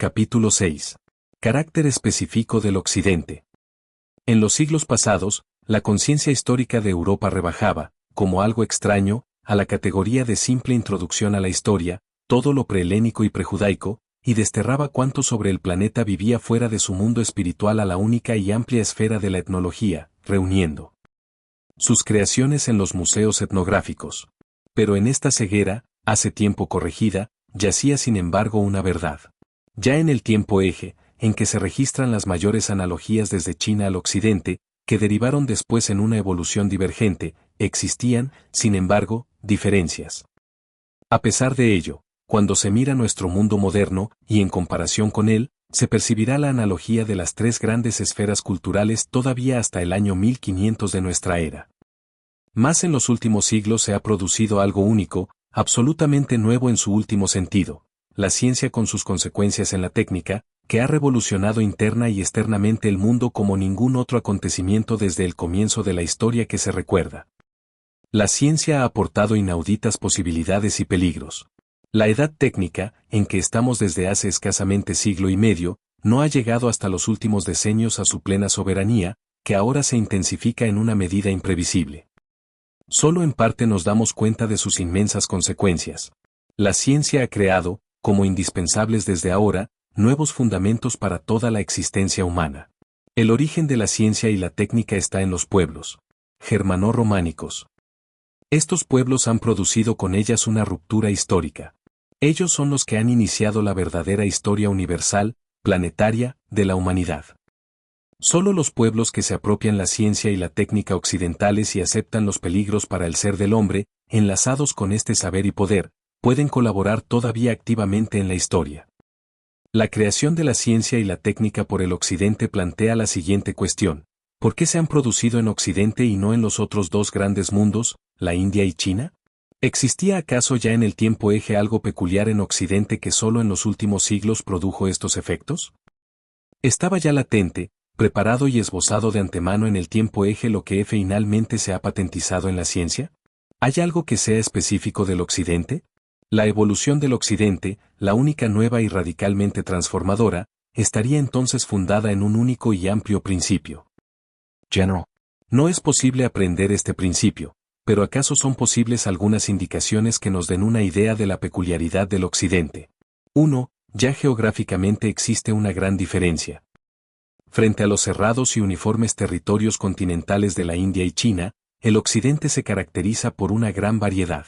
Capítulo 6. Carácter específico del Occidente. En los siglos pasados, la conciencia histórica de Europa rebajaba, como algo extraño, a la categoría de simple introducción a la historia, todo lo prehelénico y prejudaico, y desterraba cuanto sobre el planeta vivía fuera de su mundo espiritual a la única y amplia esfera de la etnología, reuniendo sus creaciones en los museos etnográficos. Pero en esta ceguera, hace tiempo corregida, yacía sin embargo una verdad. Ya en el tiempo eje, en que se registran las mayores analogías desde China al Occidente, que derivaron después en una evolución divergente, existían, sin embargo, diferencias. A pesar de ello, cuando se mira nuestro mundo moderno, y en comparación con él, se percibirá la analogía de las tres grandes esferas culturales todavía hasta el año 1500 de nuestra era. Más en los últimos siglos se ha producido algo único, absolutamente nuevo en su último sentido, la ciencia con sus consecuencias en la técnica, que ha revolucionado interna y externamente el mundo como ningún otro acontecimiento desde el comienzo de la historia que se recuerda. La ciencia ha aportado inauditas posibilidades y peligros. La edad técnica, en que estamos desde hace escasamente siglo y medio, no ha llegado hasta los últimos decenios a su plena soberanía, que ahora se intensifica en una medida imprevisible. Solo en parte nos damos cuenta de sus inmensas consecuencias. La ciencia ha creado, como indispensables desde ahora, nuevos fundamentos para toda la existencia humana. El origen de la ciencia y la técnica está en los pueblos germano-románicos. Estos pueblos han producido con ellas una ruptura histórica. Ellos son los que han iniciado la verdadera historia universal, planetaria, de la humanidad. Solo los pueblos que se apropian la ciencia y la técnica occidentales y aceptan los peligros para el ser del hombre, enlazados con este saber y poder, pueden colaborar todavía activamente en la historia. La creación de la ciencia y la técnica por el Occidente plantea la siguiente cuestión: ¿por qué se han producido en Occidente y no en los otros dos grandes mundos, la India y China? ¿Existía acaso ya en el tiempo eje algo peculiar en Occidente que solo en los últimos siglos produjo estos efectos? ¿Estaba ya latente, preparado y esbozado de antemano en el tiempo eje lo que finalmente se ha patentizado en la ciencia? ¿Hay algo que sea específico del Occidente? La evolución del Occidente, la única nueva y radicalmente transformadora, estaría entonces fundada en un único y amplio principio. General. No es posible aprender este principio, pero ¿acaso son posibles algunas indicaciones que nos den una idea de la peculiaridad del Occidente? 1. Ya geográficamente existe una gran diferencia. Frente a los cerrados y uniformes territorios continentales de la India y China, el Occidente se caracteriza por una gran variedad.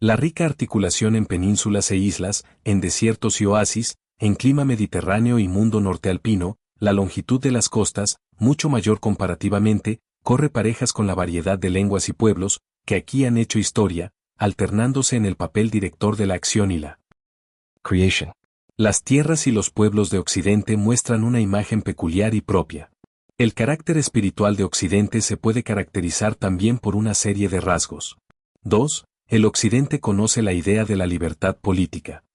La rica articulación en penínsulas e islas, en desiertos y oasis, en clima mediterráneo y mundo nortealpino, la longitud de las costas, mucho mayor comparativamente, corre parejas con la variedad de lenguas y pueblos, que aquí han hecho historia, alternándose en el papel director de la acción y la creation. Las tierras y los pueblos de Occidente muestran una imagen peculiar y propia. El carácter espiritual de Occidente se puede caracterizar también por una serie de rasgos. 2. El Occidente conoce la idea de la libertad política.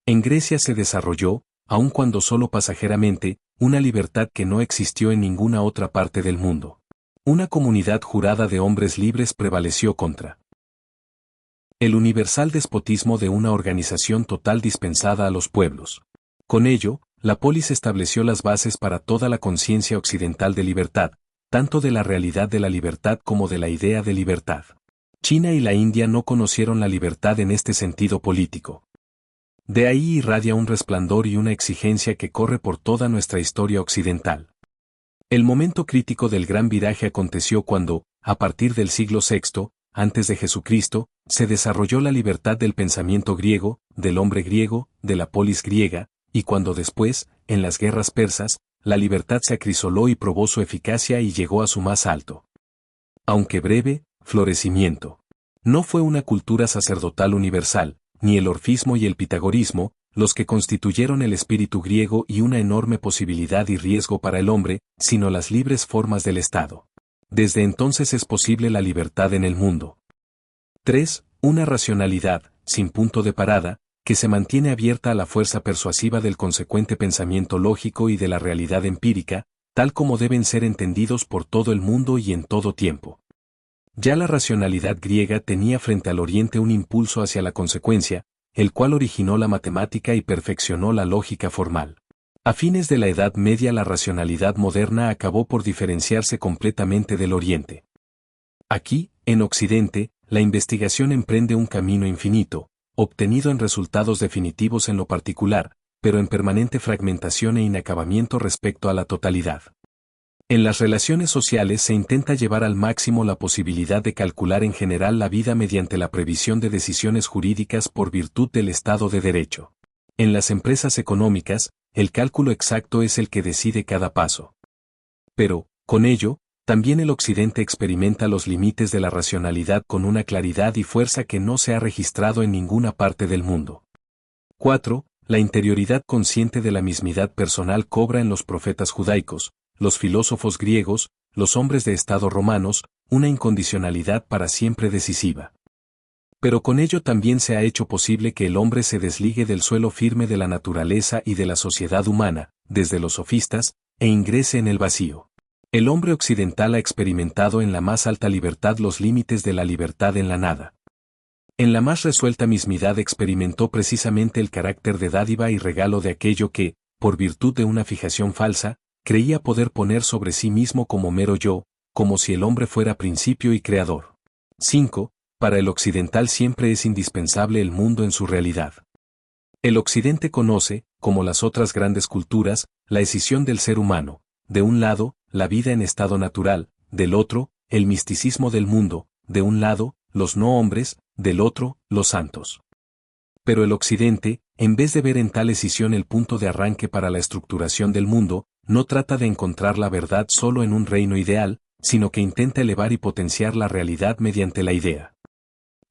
En Grecia se desarrolló, aun cuando solo pasajeramente, una libertad que no existió en ninguna otra parte del mundo. Una comunidad jurada de hombres libres prevaleció contra el universal despotismo de una organización total dispensada a los pueblos. Con ello, la polis estableció las bases para toda la conciencia occidental de libertad, tanto de la realidad de la libertad como de la idea de libertad. China y la India no conocieron la libertad en este sentido político. De ahí irradia un resplandor y una exigencia que corre por toda nuestra historia occidental. El momento crítico del gran viraje aconteció cuando, a partir del siglo VI, antes de Jesucristo, se desarrolló la libertad del pensamiento griego, del hombre griego, de la polis griega, y cuando después, en las guerras persas, la libertad se acrisoló y probó su eficacia y llegó a su más alto, aunque breve, florecimiento. No fue una cultura sacerdotal universal, ni el orfismo y el pitagorismo, los que constituyeron el espíritu griego y una enorme posibilidad y riesgo para el hombre, sino las libres formas del Estado. Desde entonces es posible la libertad en el mundo. 3. Una racionalidad, sin punto de parada, que se mantiene abierta a la fuerza persuasiva del consecuente pensamiento lógico y de la realidad empírica, tal como deben ser entendidos por todo el mundo y en todo tiempo. Ya la racionalidad griega tenía frente al Oriente un impulso hacia la consecuencia, el cual originó la matemática y perfeccionó la lógica formal. A fines de la Edad Media la racionalidad moderna acabó por diferenciarse completamente del Oriente. Aquí, en Occidente, la investigación emprende un camino infinito, obtenido en resultados definitivos en lo particular, pero en permanente fragmentación e inacabamiento respecto a la totalidad. En las relaciones sociales se intenta llevar al máximo la posibilidad de calcular en general la vida mediante la previsión de decisiones jurídicas por virtud del Estado de Derecho. En las empresas económicas, el cálculo exacto es el que decide cada paso. Pero, con ello, también el Occidente experimenta los límites de la racionalidad con una claridad y fuerza que no se ha registrado en ninguna parte del mundo. 4. La interioridad consciente de la mismidad personal cobra en los profetas judaicos, los filósofos griegos, los hombres de Estado romanos, una incondicionalidad para siempre decisiva. Pero con ello también se ha hecho posible que el hombre se desligue del suelo firme de la naturaleza y de la sociedad humana, desde los sofistas, e ingrese en el vacío. El hombre occidental ha experimentado en la más alta libertad los límites de la libertad en la nada. En la más resuelta mismidad experimentó precisamente el carácter de dádiva y regalo de aquello que, por virtud de una fijación falsa, creía poder poner sobre sí mismo como mero yo, como si el hombre fuera principio y creador. 5. Para el occidental siempre es indispensable el mundo en su realidad. El occidente conoce, como las otras grandes culturas, la escisión del ser humano, de un lado, la vida en estado natural, del otro, el misticismo del mundo, de un lado, los no hombres, del otro, los santos. Pero el occidente, en vez de ver en tal escisión el punto de arranque para la estructuración del mundo, no trata de encontrar la verdad solo en un reino ideal, sino que intenta elevar y potenciar la realidad mediante la idea.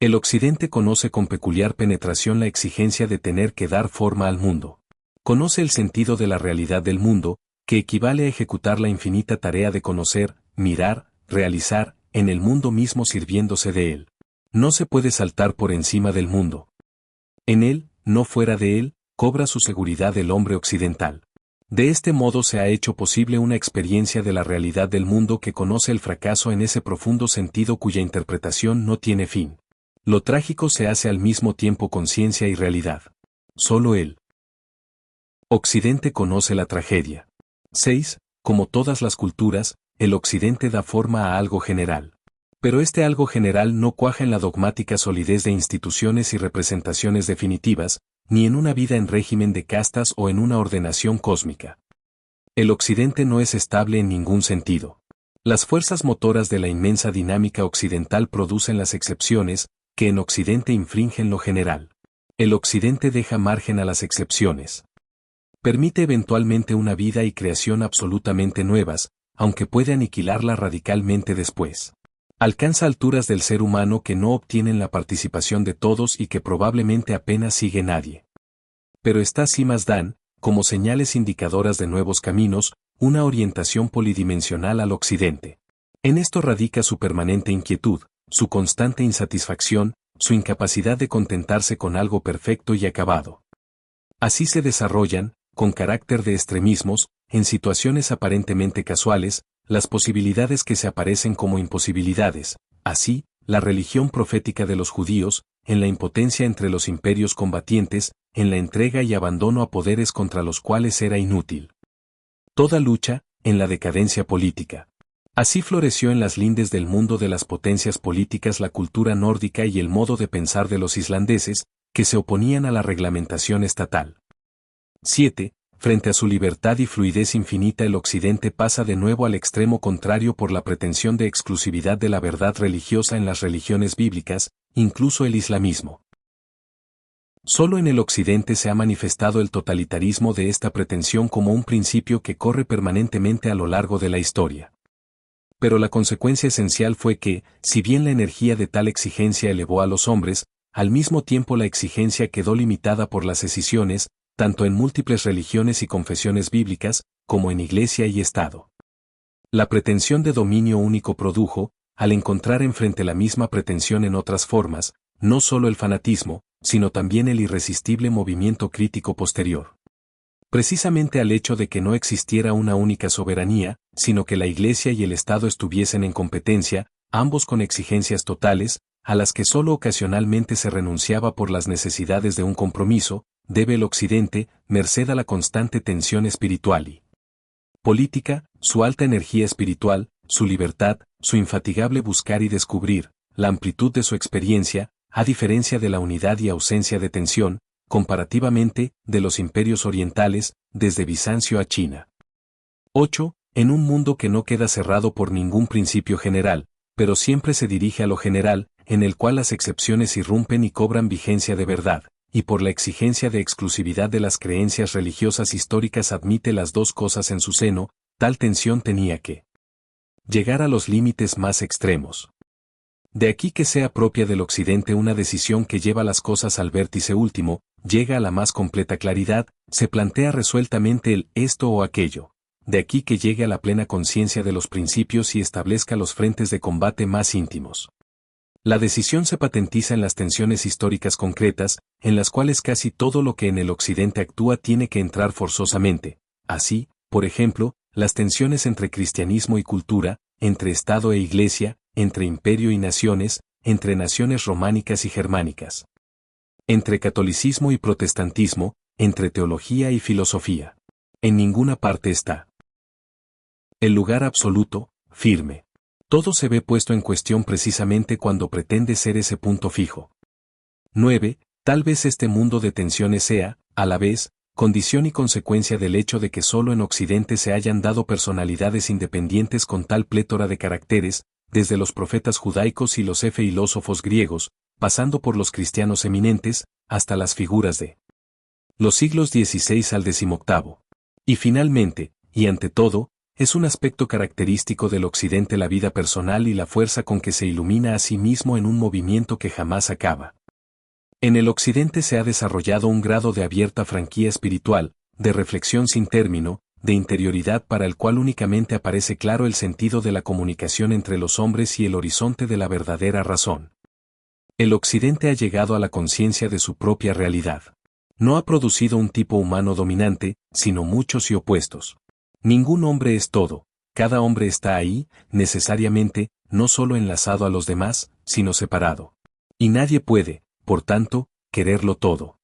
El occidente conoce con peculiar penetración la exigencia de tener que dar forma al mundo. Conoce el sentido de la realidad del mundo, que equivale a ejecutar la infinita tarea de conocer, mirar, realizar, en el mundo mismo sirviéndose de él. No se puede saltar por encima del mundo. En él, no fuera de él, cobra su seguridad el hombre occidental. De este modo se ha hecho posible una experiencia de la realidad del mundo que conoce el fracaso en ese profundo sentido cuya interpretación no tiene fin. Lo trágico se hace al mismo tiempo conciencia y realidad. Solo él. Occidente conoce la tragedia. 6. Como todas las culturas, el Occidente da forma a algo general. Pero este algo general no cuaja en la dogmática solidez de instituciones y representaciones definitivas, ni en una vida en régimen de castas o en una ordenación cósmica. El Occidente no es estable en ningún sentido. Las fuerzas motoras de la inmensa dinámica occidental producen las excepciones, que en Occidente infringen lo general. El Occidente deja margen a las excepciones. Permite eventualmente una vida y creación absolutamente nuevas, aunque puede aniquilarla radicalmente después. Alcanza alturas del ser humano que no obtienen la participación de todos y que probablemente apenas sigue nadie. Pero estas cimas dan, como señales indicadoras de nuevos caminos, una orientación polidimensional al Occidente. En esto radica su permanente inquietud, su constante insatisfacción, su incapacidad de contentarse con algo perfecto y acabado. Así se desarrollan, con carácter de extremismos, en situaciones aparentemente casuales, las posibilidades que se aparecen como imposibilidades. Así, la religión profética de los judíos, en la impotencia entre los imperios combatientes, en la entrega y abandono a poderes contra los cuales era inútil. Toda lucha, en la decadencia política. Así floreció en las lindes del mundo de las potencias políticas la cultura nórdica y el modo de pensar de los islandeses, que se oponían a la reglamentación estatal. 7. Frente a su libertad y fluidez infinita el Occidente pasa de nuevo al extremo contrario por la pretensión de exclusividad de la verdad religiosa en las religiones bíblicas, incluso el islamismo. Solo en el Occidente se ha manifestado el totalitarismo de esta pretensión como un principio que corre permanentemente a lo largo de la historia. Pero la consecuencia esencial fue que, si bien la energía de tal exigencia elevó a los hombres, al mismo tiempo la exigencia quedó limitada por las escisiones, tanto en múltiples religiones y confesiones bíblicas, como en Iglesia y Estado. La pretensión de dominio único produjo, al encontrar enfrente la misma pretensión en otras formas, no solo el fanatismo, sino también el irresistible movimiento crítico posterior. Precisamente al hecho de que no existiera una única soberanía, sino que la Iglesia y el Estado estuviesen en competencia, ambos con exigencias totales, a las que solo ocasionalmente se renunciaba por las necesidades de un compromiso, debe el Occidente, merced a la constante tensión espiritual y política, su alta energía espiritual, su libertad, su infatigable buscar y descubrir, la amplitud de su experiencia, a diferencia de la unidad y ausencia de tensión, comparativamente, de los imperios orientales, desde Bizancio a China. 8. En un mundo que no queda cerrado por ningún principio general, pero siempre se dirige a lo general, en el cual las excepciones irrumpen y cobran vigencia de verdad, y por la exigencia de exclusividad de las creencias religiosas históricas admite las dos cosas en su seno, tal tensión tenía que llegar a los límites más extremos. De aquí que sea propia del Occidente una decisión que lleva las cosas al vértice último, llega a la más completa claridad, se plantea resueltamente el esto o aquello. De aquí que llegue a la plena conciencia de los principios y establezca los frentes de combate más íntimos. La decisión se patentiza en las tensiones históricas concretas, en las cuales casi todo lo que en el Occidente actúa tiene que entrar forzosamente. Así, por ejemplo, las tensiones entre cristianismo y cultura, entre Estado e Iglesia, entre imperio y naciones, entre naciones románicas y germánicas, entre catolicismo y protestantismo, entre teología y filosofía. En ninguna parte está el lugar absoluto, firme. Todo se ve puesto en cuestión precisamente cuando pretende ser ese punto fijo. 9. Tal vez este mundo de tensiones sea, a la vez, condición y consecuencia del hecho de que solo en Occidente se hayan dado personalidades independientes con tal plétora de caracteres, desde los profetas judaicos y los filósofos griegos, pasando por los cristianos eminentes, hasta las figuras de los siglos XVI al XVIII. Y finalmente, y ante todo, es un aspecto característico del Occidente la vida personal y la fuerza con que se ilumina a sí mismo en un movimiento que jamás acaba. En el Occidente se ha desarrollado un grado de abierta franquía espiritual, de reflexión sin término, de interioridad para el cual únicamente aparece claro el sentido de la comunicación entre los hombres y el horizonte de la verdadera razón. El Occidente ha llegado a la conciencia de su propia realidad. No ha producido un tipo humano dominante, sino muchos y opuestos. Ningún hombre es todo, cada hombre está ahí, necesariamente, no solo enlazado a los demás, sino separado. Y nadie puede, por tanto, quererlo todo.